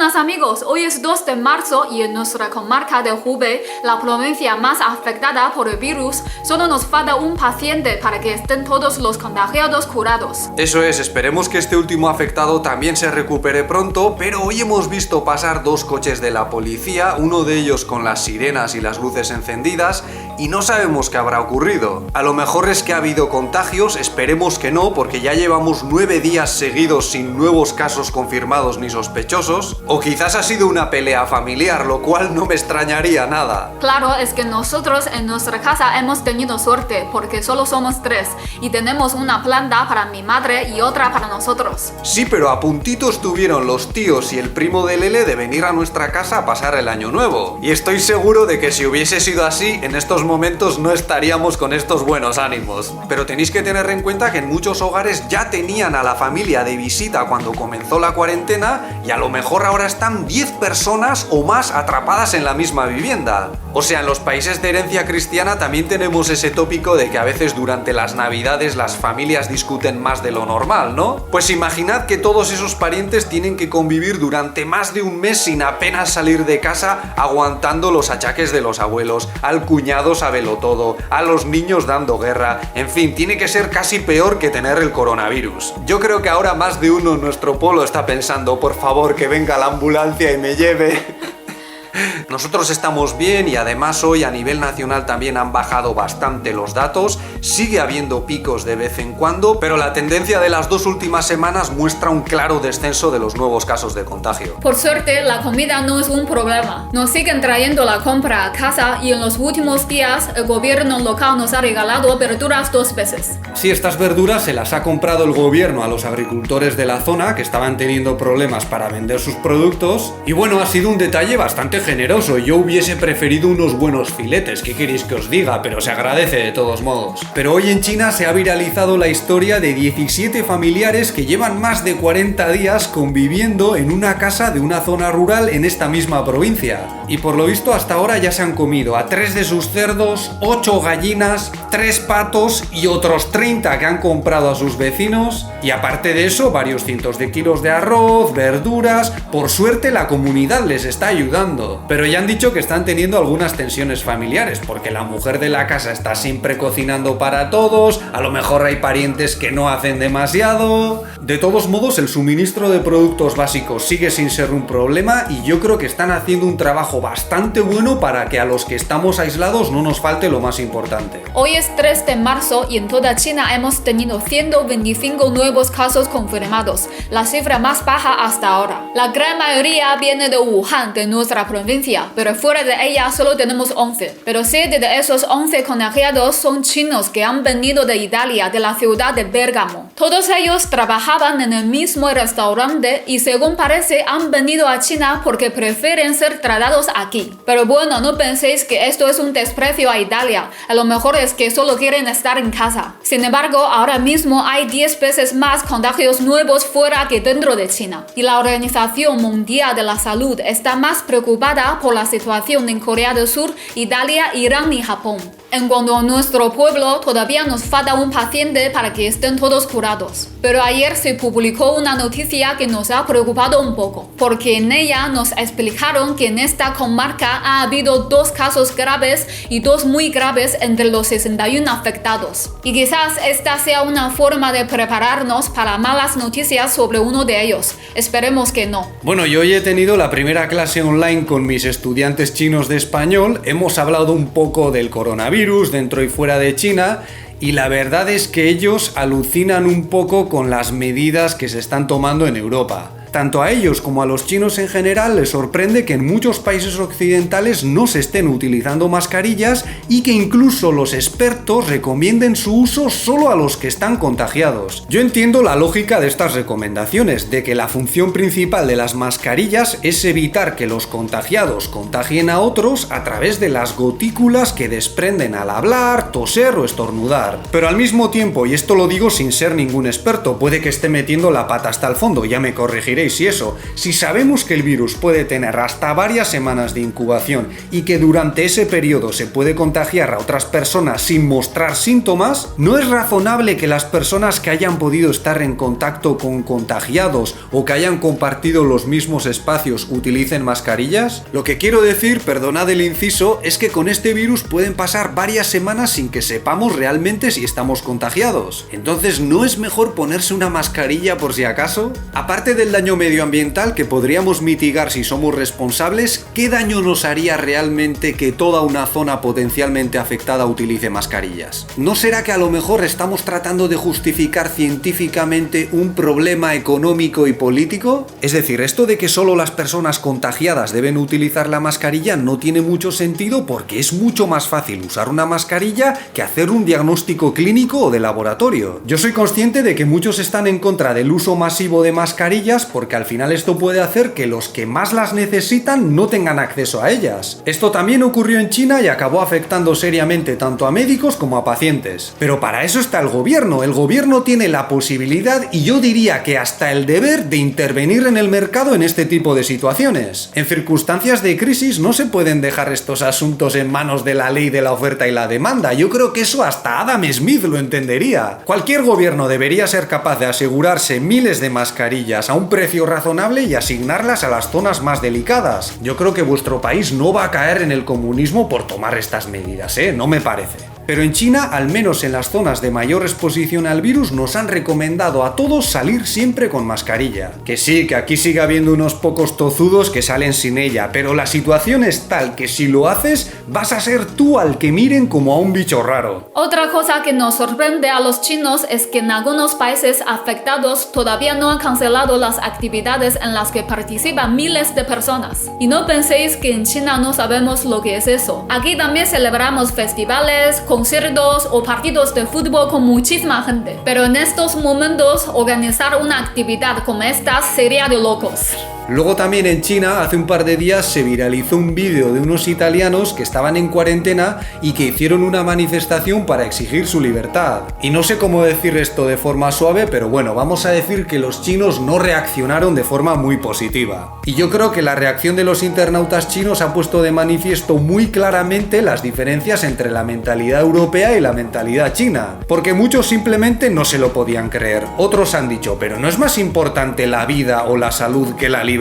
buenas amigos, hoy es 2 de marzo y en nuestra comarca de Hubei, la provincia más afectada por el virus, solo nos falta un paciente para que estén todos los contagiados curados. Eso es, esperemos que este último afectado también se recupere pronto, pero hoy hemos visto pasar 2 coches de la policía, uno de ellos con las sirenas y las luces encendidas, y no sabemos qué habrá ocurrido. A lo mejor es que ha habido contagios, esperemos que no, porque ya llevamos 9 días seguidos sin nuevos casos confirmados ni sospechosos, o quizás ha sido una pelea familiar, lo cual no me extrañaría nada. Claro, es que nosotros en nuestra casa hemos tenido suerte, porque solo somos 3, y tenemos una planta para mi madre y otra para nosotros. Sí, pero a puntito estuvieron los tíos y el primo de Lele de venir a nuestra casa a pasar el año nuevo. Y estoy seguro de que si hubiese sido así, en estos momentos no estaríamos con estos buenos ánimos. Pero tenéis que tener en cuenta que en muchos hogares ya tenían a la familia de visita cuando comenzó la cuarentena y a lo mejor ahora están 10 personas o más atrapadas en la misma vivienda. O sea, en los países de herencia cristiana también tenemos ese tópico de que a veces durante las navidades las familias discuten más de lo normal, ¿no? Pues imaginad que todos esos parientes tienen que convivir durante más de un mes sin apenas salir de casa, aguantando los achaques de los abuelos, al cuñado sábelo todo, a los niños dando guerra, en fin, tiene que ser casi peor que tener el coronavirus. Yo creo que ahora más de uno en nuestro pueblo está pensando, por favor, que venga la ambulancia y me lleve. Nosotros estamos bien y además hoy a nivel nacional también han bajado bastante los datos, sigue habiendo picos de vez en cuando, pero la tendencia de las 2 últimas semanas muestra un claro descenso de los nuevos casos de contagio. Por suerte, la comida no es un problema. Nos siguen trayendo la compra a casa y en los últimos días el gobierno local nos ha regalado verduras 2 veces. Sí, estas verduras se las ha comprado el gobierno a los agricultores de la zona que estaban teniendo problemas para vender sus productos y bueno, ha sido un detalle bastante generoso. Yo hubiese preferido unos buenos filetes, ¿qué queréis que os diga? Pero se agradece de todos modos. Pero hoy en China se ha viralizado la historia de 17 familiares que llevan más de 40 días conviviendo en una casa de una zona rural en esta misma provincia. Y por lo visto hasta ahora ya se han comido a 3 de sus cerdos, 8 gallinas, 3 patos y otros 30 que han comprado a sus vecinos. Y aparte de eso, varios cientos de kilos de arroz, verduras. Por suerte la comunidad les está ayudando. Pero ya han dicho que están teniendo algunas tensiones familiares, porque la mujer de la casa está siempre cocinando para todos, a lo mejor hay parientes que no hacen demasiado. De todos modos, el suministro de productos básicos sigue sin ser un problema y yo creo que están haciendo un trabajo bastante bueno para que a los que estamos aislados no nos falte lo más importante. Hoy es 3 de marzo y en toda China hemos tenido 125 nuevos casos confirmados, la cifra más baja hasta ahora. La gran mayoría viene de Wuhan, de nuestra provincia, pero fuera de ella solo tenemos 11. Pero 7 de esos 11 contagiados son chinos que han venido de Italia, de la ciudad de Bérgamo. Todos ellos trabajaban en el mismo restaurante y según parece han venido a China porque prefieren ser tratados aquí. Pero bueno, no penséis que esto es un desprecio a Italia, a lo mejor es que solo quieren estar en casa. Sin embargo, ahora mismo hay 10 veces más contagios nuevos fuera que dentro de China. Y la Organización Mundial de la Salud está más preocupada por la situación en Corea del Sur, Italia, Irán y Japón. En cuanto a nuestro pueblo, todavía nos falta un paciente para que estén todos curados. Pero ayer se publicó una noticia que nos ha preocupado un poco, porque en ella nos explicaron que en esta comarca ha habido 2 casos graves y 2 muy graves entre los 61 afectados. Y quizás esta sea una forma de prepararnos para malas noticias sobre uno de ellos. Esperemos que no. Bueno, yo hoy he tenido la primera clase online con mis estudiantes chinos de español. Hemos hablado un poco del coronavirus dentro y fuera de China y la verdad es que ellos alucinan un poco con las medidas que se están tomando en Europa. Tanto a ellos como a los chinos en general les sorprende que en muchos países occidentales no se estén utilizando mascarillas y que incluso los expertos recomienden su uso solo a los que están contagiados. Yo entiendo la lógica de estas recomendaciones, de que la función principal de las mascarillas es evitar que los contagiados contagien a otros a través de las gotículas que desprenden al hablar, toser o estornudar. Pero al mismo tiempo, y esto lo digo sin ser ningún experto, puede que esté metiendo la pata hasta el fondo, ya me corregiréis, contagiéis y eso. Si sabemos que el virus puede tener hasta varias semanas de incubación y que durante ese periodo se puede contagiar a otras personas sin mostrar síntomas, ¿no es razonable que las personas que hayan podido estar en contacto con contagiados o que hayan compartido los mismos espacios utilicen mascarillas? Lo que quiero decir, perdonad el inciso, es que con este virus pueden pasar varias semanas sin que sepamos realmente si estamos contagiados. Entonces, ¿no es mejor ponerse una mascarilla por si acaso? Aparte del daño medioambiental que podríamos mitigar si somos responsables, ¿qué daño nos haría realmente que toda una zona potencialmente afectada utilice mascarillas? ¿No será que a lo mejor estamos tratando de justificar científicamente un problema económico y político? Es decir, esto de que solo las personas contagiadas deben utilizar la mascarilla no tiene mucho sentido porque es mucho más fácil usar una mascarilla que hacer un diagnóstico clínico o de laboratorio. Yo soy consciente de que muchos están en contra del uso masivo de mascarillas porque al final esto puede hacer que los que más las necesitan no tengan acceso a ellas. Esto también ocurrió en China y acabó afectando seriamente tanto a médicos como a pacientes. Pero para eso está el gobierno tiene la posibilidad y yo diría que hasta el deber de intervenir en el mercado en este tipo de situaciones. En circunstancias de crisis no se pueden dejar estos asuntos en manos de la ley de la oferta y la demanda. Yo creo que eso hasta Adam Smith lo entendería. Cualquier gobierno debería ser capaz de asegurarse miles de mascarillas a un precio razonable y asignarlas a las zonas más delicadas. Yo creo que vuestro país no va a caer en el comunismo por tomar estas medidas, no me parece. Pero en China, al menos en las zonas de mayor exposición al virus, nos han recomendado a todos salir siempre con mascarilla. Que sí, que aquí sigue habiendo unos pocos tozudos que salen sin ella, pero la situación es tal que si lo haces, vas a ser tú al que miren como a un bicho raro. Otra cosa que nos sorprende a los chinos es que en algunos países afectados todavía no han cancelado las actividades en las que participan miles de personas. Y no penséis que en China no sabemos lo que es eso. Aquí también celebramos festivales, conciertos o partidos de fútbol con muchísima gente. Pero en estos momentos, organizar una actividad como esta sería de locos. Luego también en China, hace un par de días se viralizó un vídeo de unos italianos que estaban en cuarentena y que hicieron una manifestación para exigir su libertad. Y no sé cómo decir esto de forma suave, pero bueno, vamos a decir que los chinos no reaccionaron de forma muy positiva. Y yo creo que la reacción de los internautas chinos ha puesto de manifiesto muy claramente las diferencias entre la mentalidad europea y la mentalidad china. Porque muchos simplemente no se lo podían creer. Otros han dicho, pero ¿no es más importante la vida o la salud que la libertad?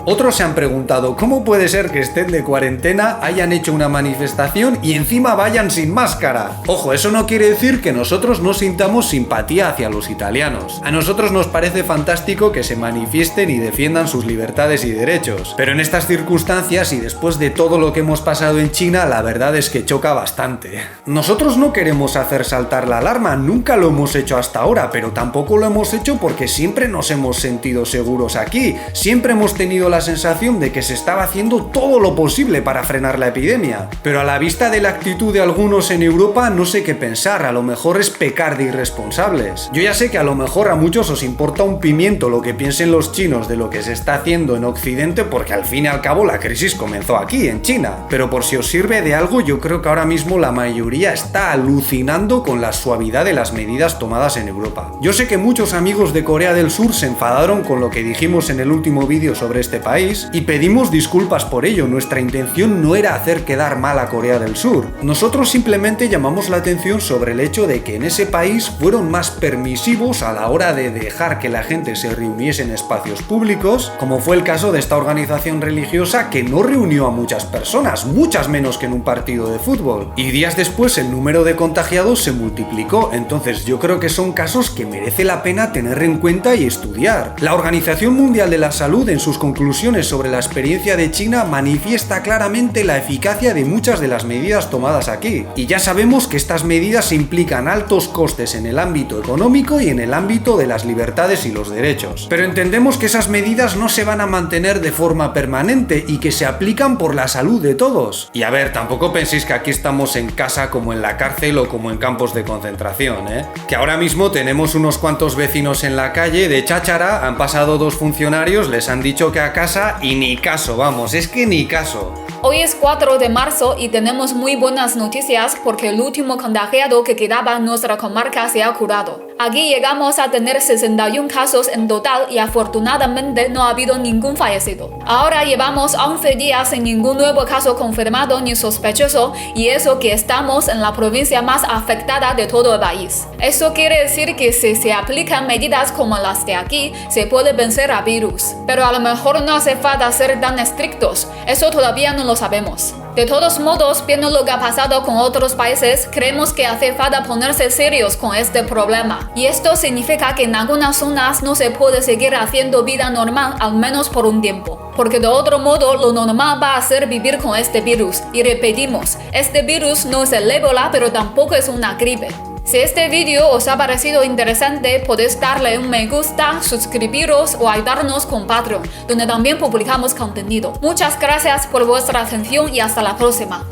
Otros se han preguntado cómo puede ser que estén de cuarentena, hayan hecho una manifestación y encima vayan sin máscara. Ojo, eso no quiere decir que nosotros no sintamos simpatía hacia los italianos. A nosotros nos parece fantástico que se manifiesten y defiendan sus libertades y derechos. Pero en estas circunstancias y después de todo lo que hemos pasado en China, la verdad es que choca bastante. Nosotros no queremos hacer saltar la alarma, nunca lo hemos hecho hasta ahora, pero tampoco lo hemos hecho porque siempre nos hemos sentido seguros aquí. Siempre hemos tenido la sensación de que se estaba haciendo todo lo posible para frenar la epidemia. Pero a la vista de la actitud de algunos en Europa, no sé qué pensar, a lo mejor es pecar de irresponsables. Yo ya sé que a lo mejor a muchos os importa un pimiento lo que piensen los chinos de lo que se está haciendo en Occidente, porque al fin y al cabo la crisis comenzó aquí, en China. Pero por si os sirve de algo, yo creo que ahora mismo la mayoría está alucinando con la suavidad de las medidas tomadas en Europa. Yo sé que muchos amigos de Corea del Sur se enfadaron con lo que dijimos en el último vídeo sobre este país y pedimos disculpas por ello. Nuestra intención no era hacer quedar mal a Corea del Sur. Nosotros simplemente llamamos la atención sobre el hecho de que en ese país fueron más permisivos a la hora de dejar que la gente se reuniese en espacios públicos, como fue el caso de esta organización religiosa que no reunió a muchas personas, muchas menos que en un partido de fútbol. Y días después el número de contagiados se multiplicó. Entonces yo creo que son casos que merece la pena tener en cuenta y estudiar. La Organización Mundial de la Salud, en sus conclusiones sobre la experiencia de China, manifiesta claramente la eficacia de muchas de las medidas tomadas aquí. Y ya sabemos que estas medidas implican altos costes en el ámbito económico y en el ámbito de las libertades y los derechos. Pero entendemos que esas medidas no se van a mantener de forma permanente y que se aplican por la salud de todos. Y a ver, tampoco penséis que aquí estamos en casa como en la cárcel o como en campos de concentración, Que ahora mismo tenemos unos cuantos vecinos en la calle de cháchara, han pasado 2 funcionarios, les han dicho que a casa y ni caso, vamos, es que ni caso. Hoy es 4 de marzo y tenemos muy buenas noticias porque el último contagiado que quedaba en nuestra comarca se ha curado. Aquí llegamos a tener 61 casos en total y afortunadamente no ha habido ningún fallecido. Ahora llevamos 11 días sin ningún nuevo caso confirmado ni sospechoso y eso que estamos en la provincia más afectada de todo el país. Eso quiere decir que si se aplican medidas como las de aquí, se puede vencer al virus. Pero a lo mejor no hace falta ser tan estrictos, eso todavía no lo sabemos. De todos modos, viendo lo que ha pasado con otros países, creemos que hace falta ponerse serios con este problema. Y esto significa que en algunas zonas no se puede seguir haciendo vida normal, al menos por un tiempo. Porque de otro modo, lo normal va a ser vivir con este virus. Y repetimos, este virus no es el ébola, pero tampoco es una gripe. Si este vídeo os ha parecido interesante, podéis darle un me gusta, suscribiros o ayudarnos con Patreon, donde también publicamos contenido. Muchas gracias por vuestra atención y hasta la próxima.